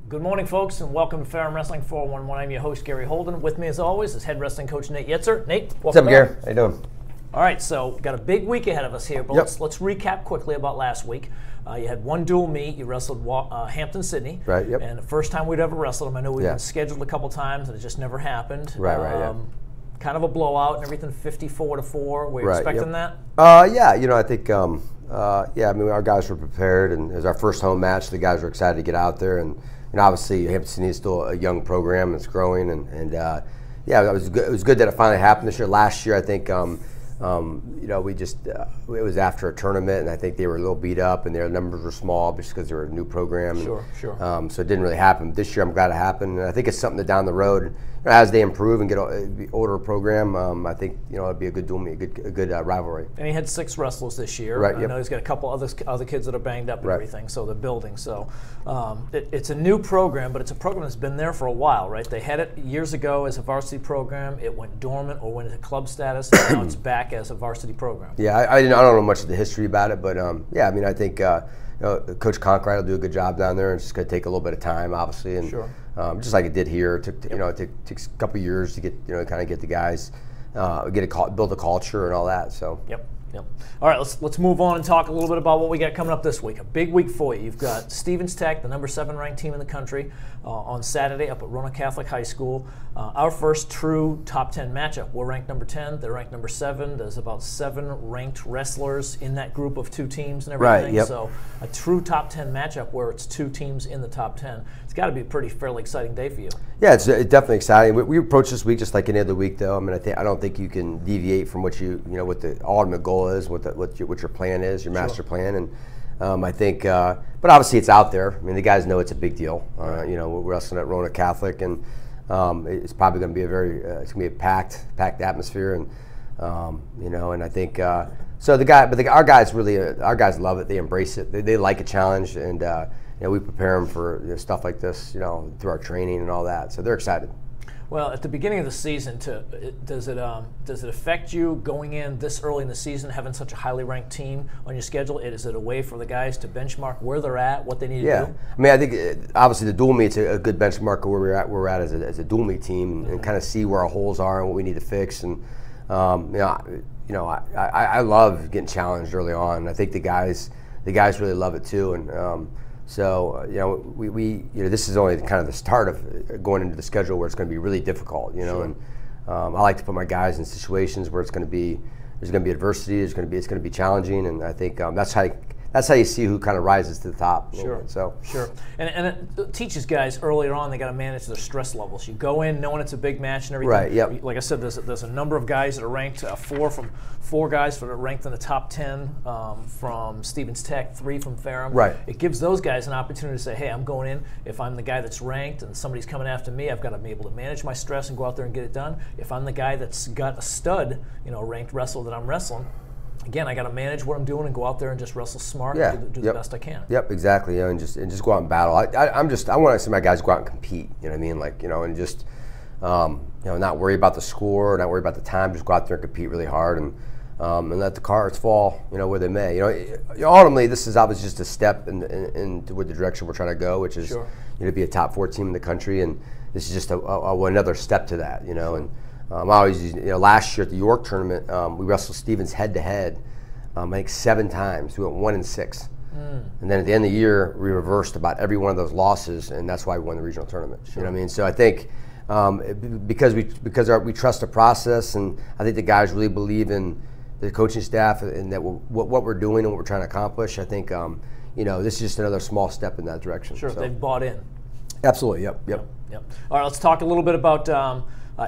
Good morning, folks, and welcome to Ferrum Wrestling 411. I'm your host, Gary Holden. With me, as always, is head wrestling coach Nate Yetzer. Nate, welcome. What's up, Gary? How you doing? All right, so we've got a big week ahead of us here, but let's recap quickly about last week. You had one dual meet. You wrestled Hampden-Sydney. Right, yep. And the first time we'd ever wrestled them. I know we've been scheduled a couple times, and it just never happened. Right. Kind of a blowout and everything, 54-4. Were you expecting that? Yeah, I think, our guys were prepared, and it was our first home match. The guys were excited to get out there, and obviously Hampden-Sydney is still a young program. It's growing, and it was good. It was good that it finally happened this year. Last year, I think, it was after a tournament, and I think they were a little beat up, and their numbers were small just because they were a new program. Sure. So it didn't really happen. This year, I'm glad it happened, and I think it's something that down the road, as they improve and get an older program, I think it'd be a good duel meet, a good rivalry. And he had 6 wrestlers this year. Right. I know he's got a couple other kids that are banged up and everything, so they're building. So it's a new program, but it's a program that's been there for a while, right? They had it years ago as a varsity program. It went dormant or went into club status, and now it's back as a varsity program. Yeah, I don't know much of the history about it, but I think Coach Conkright will do a good job down there. It's just going to take a little bit of time, obviously, and just like it did here. It took it takes a couple years to get kind of get the guys build a culture and all that. So Yep. All right, let's move on and talk a little bit about what we got coming up this week. A big week for you. You've got Stevens Tech, the number 7 ranked team in the country, on Saturday up at Roanoke Catholic High School. Our first true top 10 matchup. We're ranked number 10. They're ranked number 7. There's about 7 ranked wrestlers in that group of 2 teams and everything. Right. Yep. So a true top 10 matchup where it's 2 teams in the top 10. It's got to be a fairly exciting day for you. Yeah, it's definitely exciting. We approach this week just like any other week, though. I mean, I don't think you can deviate from what what the ultimate goal is, what your plan is, your master plan, and I think. But obviously, it's out there. I mean, the guys know it's a big deal. We're wrestling at Roanoke Catholic, and it's probably going to be it's going to be a packed atmosphere, and and I think so. Our guys love it. They embrace it. They like a challenge, and we prepare them for stuff like this, through our training and all that. So they're excited. Well, at the beginning of the season, does it affect you going in this early in the season, having such a highly ranked team on your schedule? Is it a way for the guys to benchmark where they're at, what they need to do? Yeah, I mean, I think obviously the dual meet's a good benchmark of where we're at as a dual meet team, and kind of see where our holes are and what we need to fix. And I love getting challenged early on. I think the guys really love it too, and. So this is only kind of the start of going into the schedule where it's going to be really difficult, and I like to put my guys in situations where there's going to be adversity, it's going to be challenging, and I think that's how you see who kind of rises to the top. Sure. Sure. And it teaches guys earlier on they got to manage their stress levels. You go in knowing it's a big match and everything. Right. Yep. Like I said, there's a number of guys that are ranked. 4 guys that are ranked in the top 10 from Stevens Tech, 3 from Ferrum. Right. It gives those guys an opportunity to say, hey, I'm going in. If I'm the guy that's ranked and somebody's coming after me, I've got to be able to manage my stress and go out there and get it done. If I'm the guy that's got a stud, ranked wrestler that I'm wrestling. Again, I got to manage what I'm doing and go out there and just wrestle smart and do the best I can. Yep, exactly. And just go out and battle. I want to see my guys go out and compete. You know what I mean? And just not worry about the score, not worry about the time. Just go out there and compete really hard and let the cards fall. where they may. Ultimately, this is obviously just a step into the direction we're trying to go, which is to be a top 4 team in the country, and this is just another step to that. And. I always use, last year at the York tournament, we wrestled Stevens head-to-head, I think 7 times. We went 1-6. And then at the end of the year, we reversed about every one of those losses, and that's why we won the regional tournament. You know what I mean? So I think because we trust the process, and I think the guys really believe in the coaching staff and that what we're doing and what we're trying to accomplish, I think this is just another small step in that direction. Sure, so. They've bought in. Absolutely, yep. All right, let's talk a little bit about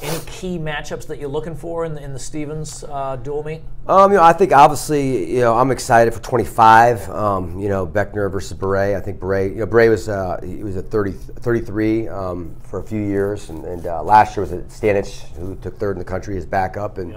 any key matchups that you're looking for in the Stevens dual meet? I think obviously, I'm excited for 25. Beckner versus Beret. I think Beret. Beret was he was at 33 for a few years, and last year was at Stanich, who took 3rd in the country, his backup, and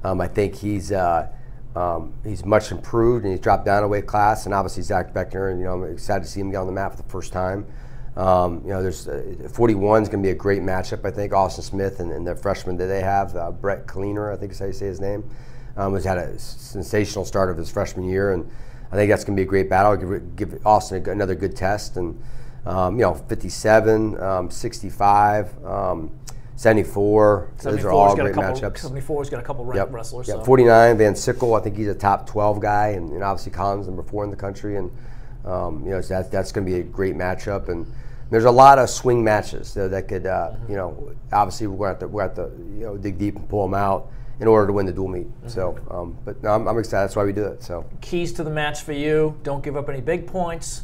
I think he's much improved, and he's dropped down a weight class, and obviously Zach Beckner, and I'm excited to see him get on the mat for the first time. There's 41 is going to be a great matchup. I think Austin Smith and the freshman that they have, Brett Kaliner, I think is how you say his name, has had a sensational start of his freshman year, and I think that's going to be a great battle. Give Austin another good test, and 57, 65, 74. Those are all great matchups. 74's got a couple ranked wrestlers. Yep. So. 49, Van Sickle. I think he's a top 12 guy, and obviously Collins number 4 in the country, and so that's going to be a great matchup. And there's a lot of swing matches that could, obviously we're going to have to dig deep and pull them out in order to win the dual meet. So, but no, I'm excited. That's why we do it. So keys to the match for you: don't give up any big points,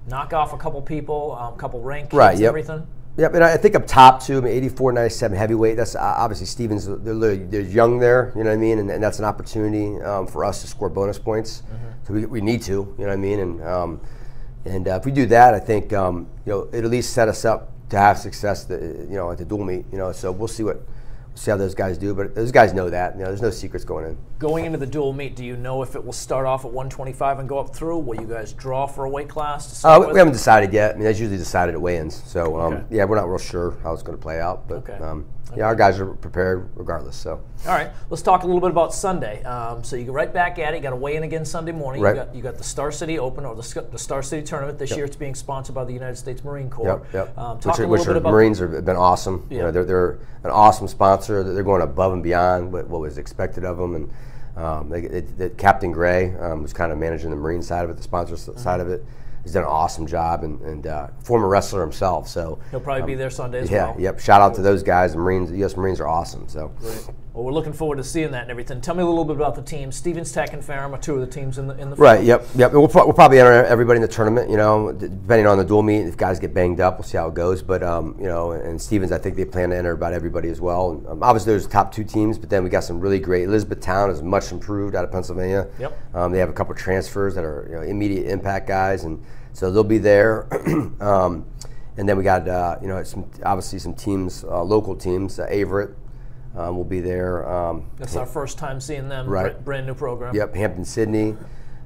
knock off a couple people, a couple ranked kids, and everything. Yep, and I think up top too. I mean, 84, 97 heavyweight. That's obviously Stevens. They're young there. You know what I mean, and that's an opportunity for us to score bonus points. So we need to. You know what I mean, and if we do that, I think it'll at least set us up to have success. At the dual meet. So we'll see how those guys do, but those guys know that. There's no secrets going in. Going into the dual meet, do you know if it will start off at 125 and go up through? Will you guys draw for a weight class? We haven't decided yet. I mean, that's usually decided at weigh-ins. So, we're not real sure how it's going to play out. But, our guys are prepared regardless. So. All right, let's talk a little bit about Sunday. So you go right back at it. You got to weigh in again Sunday morning. Right. You got the Star City Open, or the Star City Tournament. This year it's being sponsored by the United States Marine Corps. Which Marines have been awesome. They're an awesome sponsor. They're going above and beyond what was expected of them. And Captain Gray, who's kind of managing the Marine side of it, the sponsor side of it, has done an awesome job, and former wrestler himself. So he'll probably be there Sunday as well. Yep. Shout out to those guys. The Marines, the U.S. Marines are awesome. So. Great. Well, we're looking forward to seeing that and everything. Tell me a little bit about the teams. Stevens Tech and Ferrum are two of the teams in the right. Yep. We'll probably enter everybody in the tournament. Depending on the dual meet, if guys get banged up, we'll see how it goes. But and Stevens, I think they plan to enter about everybody as well. And, obviously, there's top 2 teams, but then we got some really great. Elizabethtown is much improved out of Pennsylvania. Yep. They have a couple of transfers that are immediate impact guys, and so they'll be there. And then we got some teams, local teams. Averett will be there. That's our first time seeing them. Right. Brand new program. Yep. Hampden-Sydney.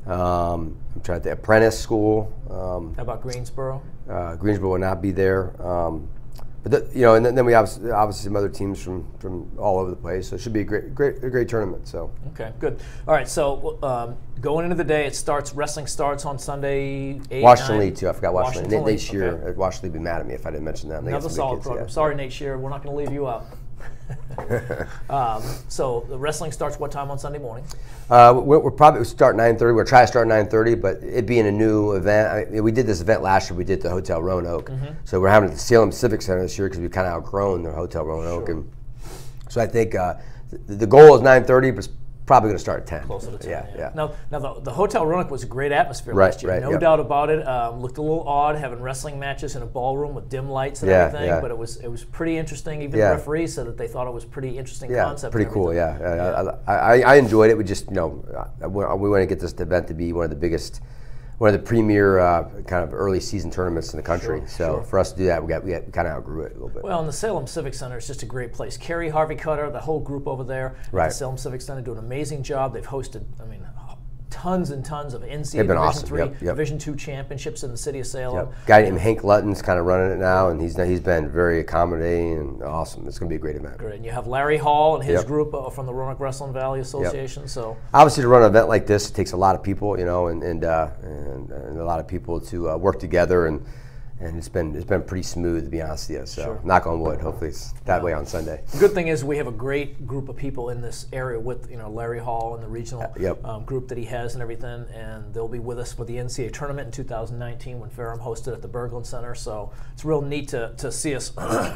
I'm trying to Apprentice School. How about Greensboro? Greensboro will not be there. And then we have obviously some other teams from all over the place. So it should be a great tournament. So okay, good. All right, so going into the day, wrestling starts on Sunday. 8, Washington 9. Lee too. I forgot Washington. Nate Shearer at Washington Lee would be mad at me if I didn't mention them. Another solid program. Sorry, Nate Shearer. We're not going to leave you out. So the wrestling starts what time on Sunday morning? We'll probably start 9:30. We'll try to start 9:30, but it being a new event, we did this event last year. We did the Hotel Roanoke, so we're having it at the Salem Civic Center this year because we kind of outgrown the Hotel Roanoke, and so I think the goal is 9:30, but it's probably going to start at 10. Closer to 10. Yeah. Now the Hotel Roanoke was a great atmosphere last year. No doubt about it. Looked a little odd having wrestling matches in a ballroom with dim lights and everything, but it was pretty interesting. Even the referees said that they thought it was pretty interesting concept. Pretty cool. I enjoyed it. We just we want to get this event to be one of the premier kind of early season tournaments in the country. For us to do that, we kind of outgrew it a little bit. Well, and the Salem Civic Center is just a great place. Kerry, Harvey Cutter, the whole group over there at the Salem Civic Center do an amazing job. They've hosted, tons and tons of NCAA Division 3, Division 2 championships in the city of Salem. Guy named Hank Lutton's kind of running it now, and he's been very accommodating and awesome. It's going to be a great event. Great. And you have Larry Hall and his group from the Roanoke Wrestling Valley Association. So obviously, to run an event like this, it takes a lot of people, and a lot of people to work together, and it's been pretty smooth, to be honest with you. So knock on wood. Hopefully it's that way on Sunday. The good thing is we have a great group of people in this area with Larry Hall and the regional group that he has and everything, and they'll be with us for the NCAA tournament in 2019 when Ferrum hosted at the Berglund Center. So it's real neat to see us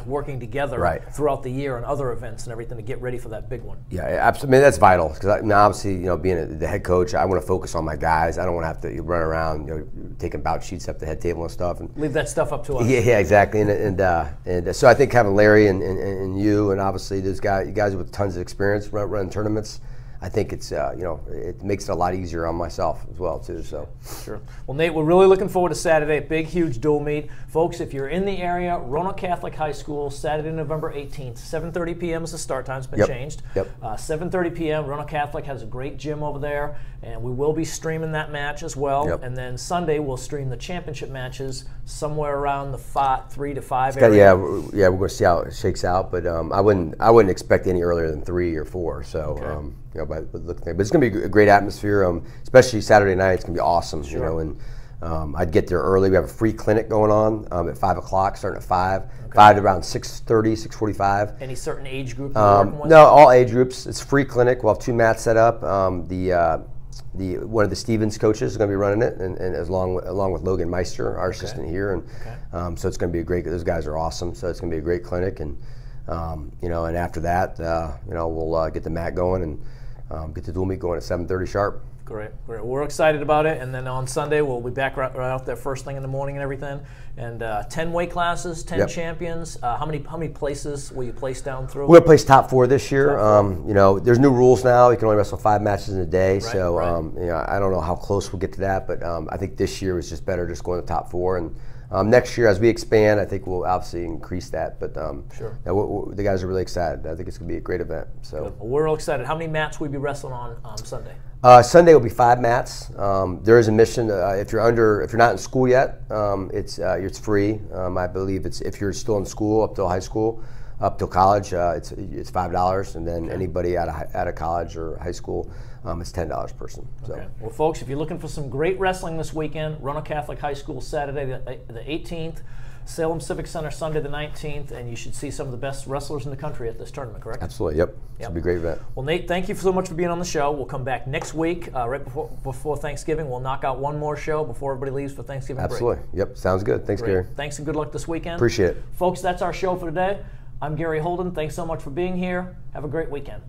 working together throughout the year on other events and everything to get ready for that big one. Yeah, absolutely. That's vital because obviously being the head coach, I want to focus on my guys. I don't want to have to run around taking bout sheets up the head table and stuff and leave that stuff up to us. Yeah, exactly. And so I think having Larry and you and obviously those guys with tons of experience running tournaments, I think it's it makes it a lot easier on myself as well too. So sure. Well, Nate, we're really looking forward to Saturday. Big, huge dual meet, folks. If you're in the area, Roanoke Catholic High School, Saturday, November 18th, 7:30 p.m. is the start time. It's been changed. 7:30 p.m. Roanoke Catholic has a great gym over there, and we will be streaming that match as well. And then Sunday we'll stream the championship matches somewhere around the 3 to 5 area. We're going to see how it shakes out, but I wouldn't expect any earlier than 3 or 4. So. But it's going to be a great atmosphere, especially Saturday night. It's going to be awesome, and I'd get there early. We have a free clinic going on at 5 o'clock, starting at 5. 5 to around 6:30, 6:45. Any certain age group you're working with? No, all age groups. It's a free clinic. We'll have 2 mats set up. One of the Stevens coaches is going to be running it, and along with Logan Meister, our assistant here, and so it's going to be a great. Those guys are awesome. So it's going to be a great clinic, and and after that, we'll get the mat going and get the dual meet going at 7:30 sharp. Great. We're excited about it, and then on Sunday we'll be back right out there first thing in the morning and everything. And 10 weight classes, 10 champions. How many places will you place down through? We're gonna place top 4 this year. There's new rules now. You can only wrestle 5 matches in a day. Right, so right. I don't know how close we'll get to that, but I think this year was just better just going to the top 4. And next year, as we expand, I think we'll obviously increase that. But sure. The guys are really excited. I think it's gonna be a great event. So well, we're all excited. How many mats will you be wrestling on Sunday? Sunday will be 5 mats. There is a mission. If you're not in school yet, it's free. I believe if you're still in school up till high school, up till college, it's $5, and then anybody out of college or high school, it's $10 per person. So. Okay. Well, folks, if you're looking for some great wrestling this weekend, Roanoke Catholic High School Saturday the 18th. Salem Civic Center Sunday the 19th, and you should see some of the best wrestlers in the country at this tournament, correct? Absolutely, yep. It'll be a great event. Well, Nate, thank you so much for being on the show. We'll come back next week, right before Thanksgiving. We'll knock out one more show before everybody leaves for Thanksgiving break. Absolutely, yep, sounds good. Thanks, Gary. Thanks and good luck this weekend. Appreciate it. Folks, that's our show for today. I'm Gary Holden. Thanks so much for being here. Have a great weekend.